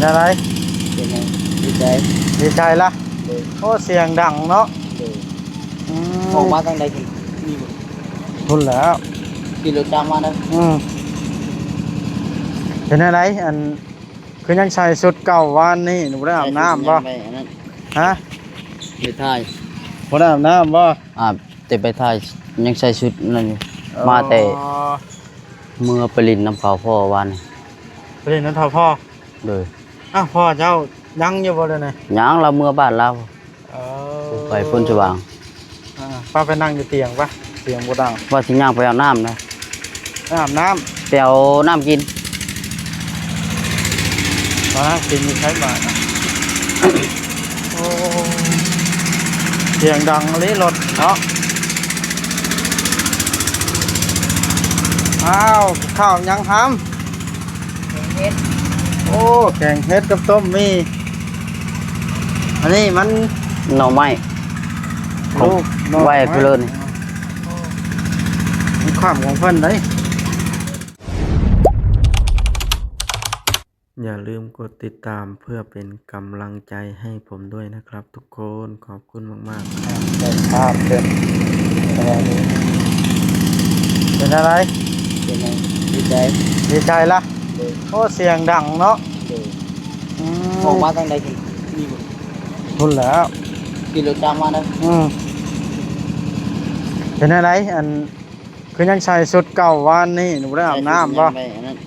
เป็นอะไรเป็นไงดีใจดีใจละเลยโอ้เสียงดังเนาะเลยอืออกมมาทางใดถึงนี่บ่ทุนแล้ว ขี่รถตามมานะเป็นอะไรอันคือยังใส่ชุดเก่าวานนี่หนูได้อาบน้ำบ่ไปอันนั้นฮะไปถ่ายบ่ได้อาบน้ำบ่อาบแต่ไปถ่ายยังใส่ชุดนั่นอยู่มาแต่เมื่อไปลินน้ำเขาพ่อวันไปเล่นนั่นเท่าพ่อเลยอ้าวพ่อเจ้ายังอยู่บ่เลยนะยังเราเมื่อบ้านเราเออไปพ้นสว่างป้าไปนั่งอยู่เตียงปะเตียงบ่ดังว่าสิย่างไปเอาน้ำนะไปอาบน้ไปเอาน้ำกินำตอนนั้นกินมีใช้บาทนะโอ้เสียงดังเลยรถเนาะอ้าวข้าวยังทำเฮ็ดโอ้แกงเห็ดกับต้มมีอันนี้มันหน่อไม้ลูกไหวเพลินมันความของเพิ่นเลยอย่าลืมกดติดตามเพื่อเป็นกำลังใจให้ผมด้วยนะครับทุกคนขอบคุณมากๆเป็นภาพเป็นอะไรเป็นไงดีใจดีใจละโอ้เสียงดังเนาะออกมาทางใดถึงนี่บ่ทุนแล้วขี่รถตามมานะเป็นอะไรอันคือยังใส่ชุดเก่าวานนี่หนูได้อาบน้ำบ่ไปอันนั้น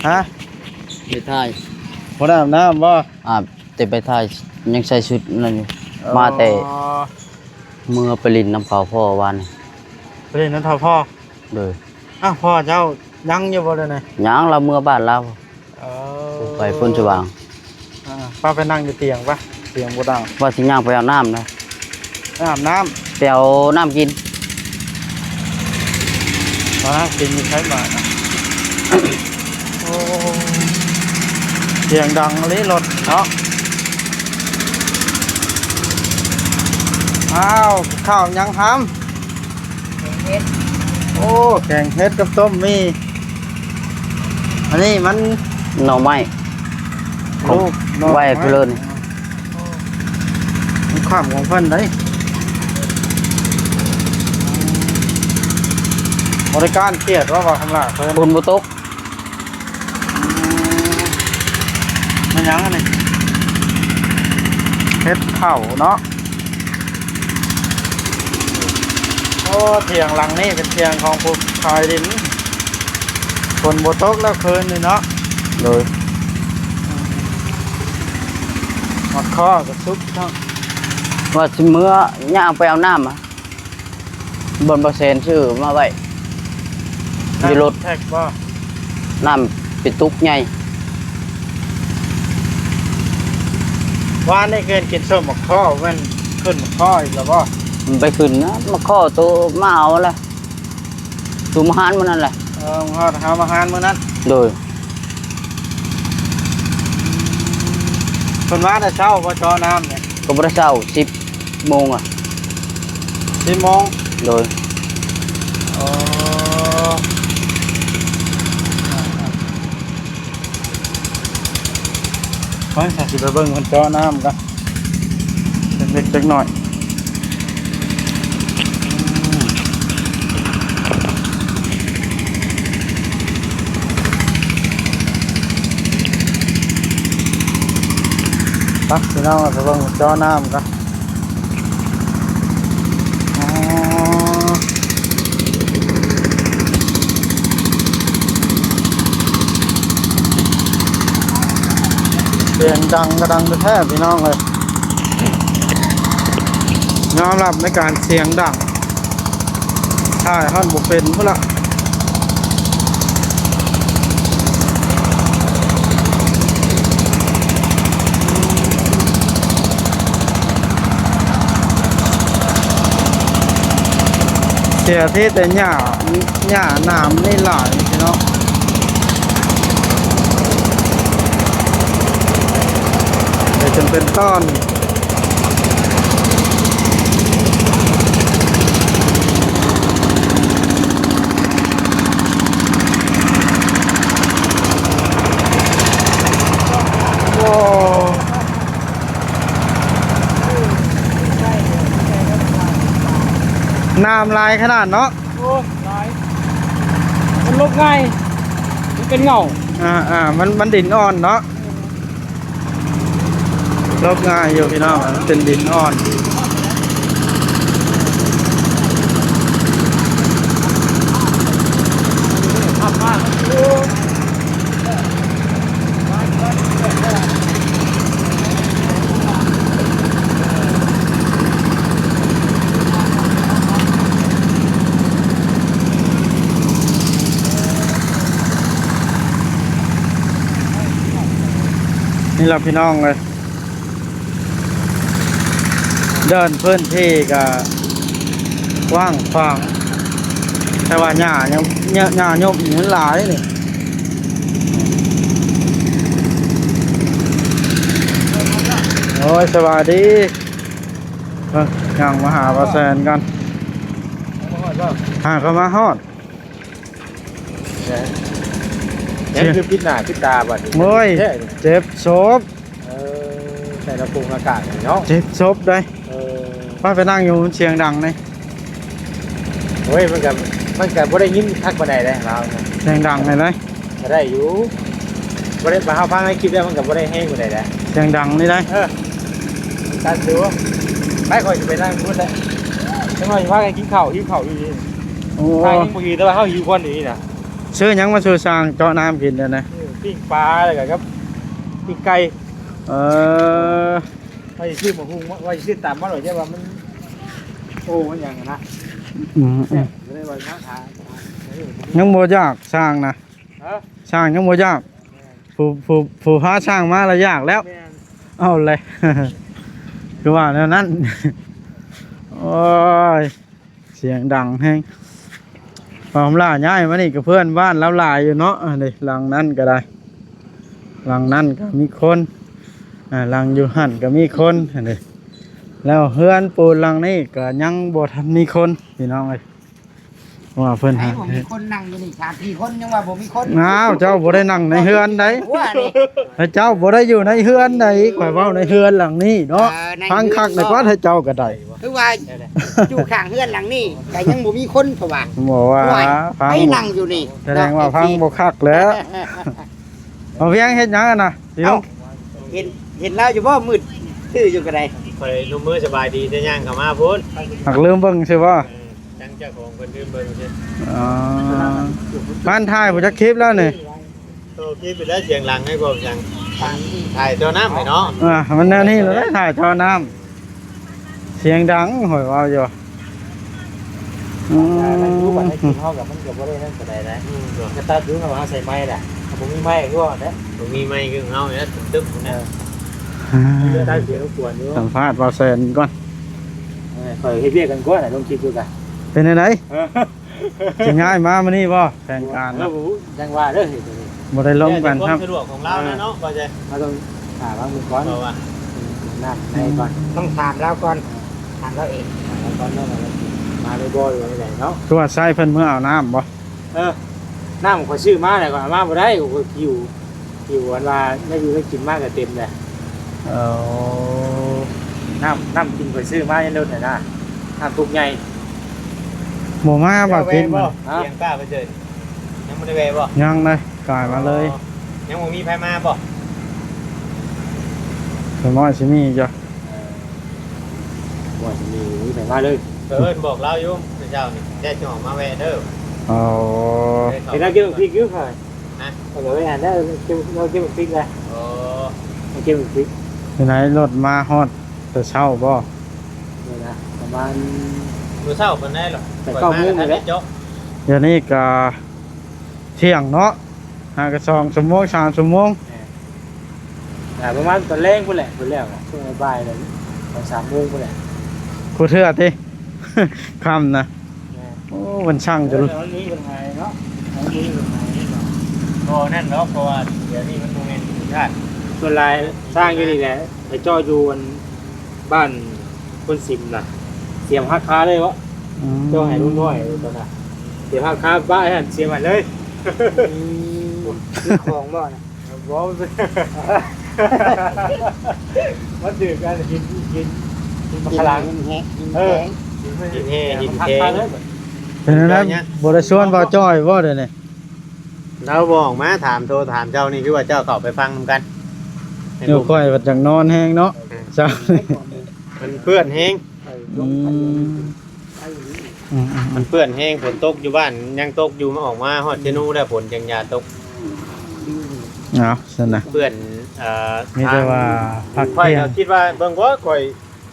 ฮะไปถ่ายบ่ได้อาบน้ำบ่อาบแต่ไปถ่ายยังใส่ชุดนั่นอยู่มาแต่เมื่อไปลินน้ำเขาพ่อวันไปเล่นนั่นเท่าพ่อเลยอ้าวพ่อเจ้ายังอยู่บ่เลยนะยังเราเมื่อบ้านเราไปพ้นสว่างป้าไปนั่งอยู่เตียงปะเตียงบ่ดังว่าสิย่างไปเอาน้ำนะไปอาบน้ไปเอาน้ำกินตอนนั้นกินมีใช้บาทนะโอ้เสียงดังเลยรถเนาะอ้าวข้าวยังทำเฮ็ดโอ้แกงเห็ดกับต้มมีอันนี้มันหน่อไม้ลูกไหวเพลินมันความของเพิ่นเลยบริการเครียดว่าทำละเพิ่นคุณบุตกมันยังอันนี้เห็ดเข่าเนาะโอ้เถียงหลังนี่เป็นเถียงของผู้ชายดินคนบุตกแล้วคืนนี่เนาะเลยหมดข้อกับซุปทั้งว่าสิเมื่อย่างไปเอาน้ำบนเปอร์เซ็นต์ชื่อมาไว้มีรถแท็กว่าน้ำปิดตุกใหญ่ว่าในเกินกินส้มหมดข้อมันขึ้นหมดข้ออีกแล้วก็มันไปขึ้นนะมาข้อตัวมาเอาละตัวมหันมันนั่นแหละหามาหารมื้อนั้นโดยคนว่าแต่เช้าพอจอน้ำเนี่ยก็บ่ได้เช้า10 โมง10 โมงโดยไปสิไปเบิ่งคนจอน้ำกันเล็กๆจักหน่อยพี่น้องเราไปเบิ่งจอน้ำกันเสียงดังกระดังแท้พี่น้องเลยยอมรับในการเสียงดังใช่ท่านบุกเป็นเพื่อละเสียที่แต่หญ้าน้ำนี่หลายพี่น้องจนเป็นต้นโอ้ ำลายขนาดเนาะ โอ้ลายมันลบง่ายมันเป็นเงา มันดินอ่อนเนาะลบง่ายอยู่พี่น้องมันเป็นดินอ่อนนี่เราพี่น้องเลยเดินพื้นที่ก็กว้างขวางแต่ว่าหญ้ายังหญ้าโยมเหมือนหลายนี่โอ้ยสวัสดียังมาหาปลาแซนกันหาเขามาฮอด นี่คือพิษหน้าพิษตาบัดนี้ โอ้ยเจ็บศพ ใส่ระบบอากาศเนาะ เจ็บศพได้ป้าไปนั่งอยู่เชียงดังนี่ เฮ้ยมันกับบ่ได้ยินทักบ่ได้เลยเรา เชียงดังเลยนะ บ่ได้อยู่บ่ได้มาเฮาฟังให้คลิปแล้วมันกับบ่ได้แห้งบ่ได้แหละ เชียงดังนี่ได้ ตัดดูไปค่อยสิไปนั่งพูดได้จังหวะว่ากันกินข้าวหิวข้าวอยู่นี่ โอ้ ทางนี้บ่หิวแต่ว่าเฮาหิวกว่านี้น่ะ ซื้อหยังมาซื้อสร้างเจาะน้ำกินเนี่ยนะ ปิ้งปลาอะไรกันครับปิ้งไก่ เออ ว่าสิซื้อหมูหุ้งว่าสิซื้อตามมาหน่อยใช่ป่ะมันโอ้มันอย่างนะ ไม่ได้ว่าค้าขาย ยังบ่ยากสร้างนะสร้างยังบ่ยากผู้พาสร้างมาแล้วยากแล้ว เอาเลย คือว่าแล้วนั้น โอ้ยเสียงดังแฮงความล่าย้ายมานี่กับเพื่อนบ้านแล้วลายอยู่เนาะนี่หลังนั้นก็ได้หลังนั้นก็มีคนหลังอยู่หันก็มีคนนี่แล้วเฮือนปูนหลังนี้ก็ยังบ่ทันมีคนพี่น้องเอ้ยว่าเพิ่น ไอ้ หา ผมมีคนนั่งอยู่นี่3-4คนยังว่าผมมีคน อ้าวเจ้าบ่ได้นั่งในเฮือนใด ว่านี่ เจ้าบ่ได้อยู่ในเฮือนใดข่อยเว้าในเฮือนหลังนี้เนาะฟังคักได้กว่าให้เจ้าก็ได้ คือว่าอยู่ข้างเฮือนหลังนี่แต่ยังบ่มีคนเพราะว่า บอกว่าฟัง ไอ้นั่งอยู่นี่ แสดงว่าฟังบ่คักแล้วเอาเพียงเฮ็ดหยังกันน่ะสิลูก เห็นแล้วอยู่บ่มืดตื้ออยู่ก็ได้ คอยนุ่มมือสบายดีแต่ย่างเข้ามาพุ่น หักลืมเบิ่งใช่บ่ จังเจ้าของเพิ่นลืมเบิ่งซิ อ๋อบ้านท้ายบ่จักคลิปแล้วนี่ โตคิดไปแล้วเสียงหลังให้บ่จังถ่ายตัวน้ำให้เนาะ มันแนวนี้แล้วได้ถ่ายจอน้ำเสียงดังหอยว่าอยู่อื รู้ว่าให้กิ ม นเฮากับมันก็บ่ได้นั่นก็ได้นะก็ตัดดูว่าใส่ไม้แหละถ้าบ่มีไม้ก็เด้บ่มีไม้คือเฮาเนี่ยตึ๊บๆนะได้เสียงกวนอยู่ สัมภาษณ์บ่าวแซนก่อน คอยเฮ็ดเวียกกันก่อนน่ะลงคลิปดูกัน เป็นจังไดสิง่ายมามื้อนี้บ่แผนการ แล้ว นะ จังว่าเด้อเฮ็ดตัวนี้ บ่ได้ลงกันครับ สะดวกของเรานะเนาะบ่ใจมาต้องถามว่ามึงก่อนเพราะว่าน้ำให้ก่อน ต้องถามแล้วก่อนถามเราเอง แล้วก่อนเนาะมาบ่อยๆอยู่นี่แหละเนาะ คือว่าใช้เพิ่นเมื่อเอาน้ำบ่ น้ำข่อยซื้อมาแล้วก็เอามาบ่ได้ข่อยอยู่วันว่าไม่อยู่ได้กินมากก็เต็มเลย เอ๋อ น้ำกินข่อยซื้อมาในรถน่ะนะน้ำทุกใหญ่ บ่มาบ่กิน เสียงกล้าไปเจอยังบ่ได้แวบ่ ยังเลยกลายมาเลย ยังบ่มีไผมาบ่ สมอยสิมีจ้ะ บ่มีไผมาเลยเอิ้นบอกเราอยู่เจ้านี่แค่จะออกมาแวเด้อ อ๋อ เห็นแล้วเก็บพริกอยู่ค่ะฮะเอาไว้อ่านได้เราเก็บพริกเลยอ๋อเก็บพริก ที่ไหนรถมาฮอดแต่เช้าบ่ นี่นะประมาณมื้อเช้าเพิ่นได้หรอแต่9:00 นนี่แหละ เดี๋ยวนี้ก็เที่ยงเนาะหากระ2 ชั่วโมง3 ชั่วโมง ประมาณตอนแรงพุ่นแหละพุ่นแล้วช่วงบ่ายแล้วตอน3 โมงพุ่นแหละ กูเทื่อติ ค่ำนะโอ้มันช่างจะ เดี๋ยวนี้เป็นไงเนาะนี้เป็นไงก็นั่นเนาะเพราะว่าเดี๋ยวนี้มันโมเมนต์ธรรมชาติส่วนลายสร้างอยู่นี่แหละไปจ่ออยู่บ้านคนซิมน่ะเสียมหักคาเลยวะจ่อให้รุ่นน้อยตอนน่ะเสียมหักคาบ้าให้เสียมมันเลย คือของบ่นะ บอสมันดื่มกันกินมาขลัง กินแฮะกินแกง กิน หินแห่หินแทง เป็นนั้นบ่ได้ชวนบ่จ้อยบ่เด้อนี่ เราบอกมาถามโทรถามเจ้านี่คือว่าเจ้าเข้าไปฟังนำกันให้ เดี๋ยว ผม ค่อยว่าจังนอนแฮงเนาะเจ้า มันเพื่อนแฮง อืมอืม มันเพื่อนแฮงฝนตกอยู่บ้านยังตกอยู่มาออกมาฮอดเชนูแล้วฝนยังอย่าตก เอาซั่นน่ะ เพื่อนมีแต่ว่าพัก ข่อย เที่ยง ก็คิดว่าเบิ่งว่าข่อย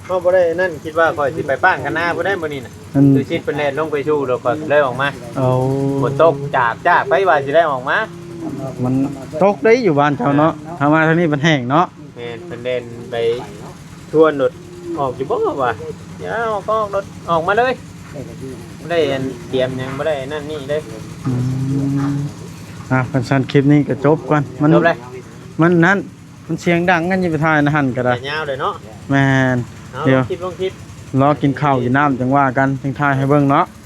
เฮาบ่ได้นั่นคิดว่าข่อยสิไปป้านกันหน้าบ่ได้มื้อนี้น่ะ มัน คือชิดเป็นแล่นลงไปชูแล้วก็เลยออกมา เอา ฝนตกจากไปว่าสิได้ออกมา มันตกได้อยู่บ้านเจ้าเนาะถ้ามาทางนี้มันแห้งเนาะ แม่นเป็นเล่นไปชวนรถออกอยู่บ่ว่าอย่าออกก็ออกรถออกมาเลยบ่ได้อันเตรียมหยังบ่ได้นั่นนี่เลย อืมคันซั่นคลิปนี้ก็จบก่อนมัน จบเลย มันนั้นมันเสียงดังกันอยู่ไปถ่ายนะหั่นก็ได้ แต่ยาวเลยเนาะ แม่น เอา เดี๋ยว ลงคลิป รอกินข้าวกินน้ำจังว่ากันจังถ่ายให้เบิ่งเนาะ โ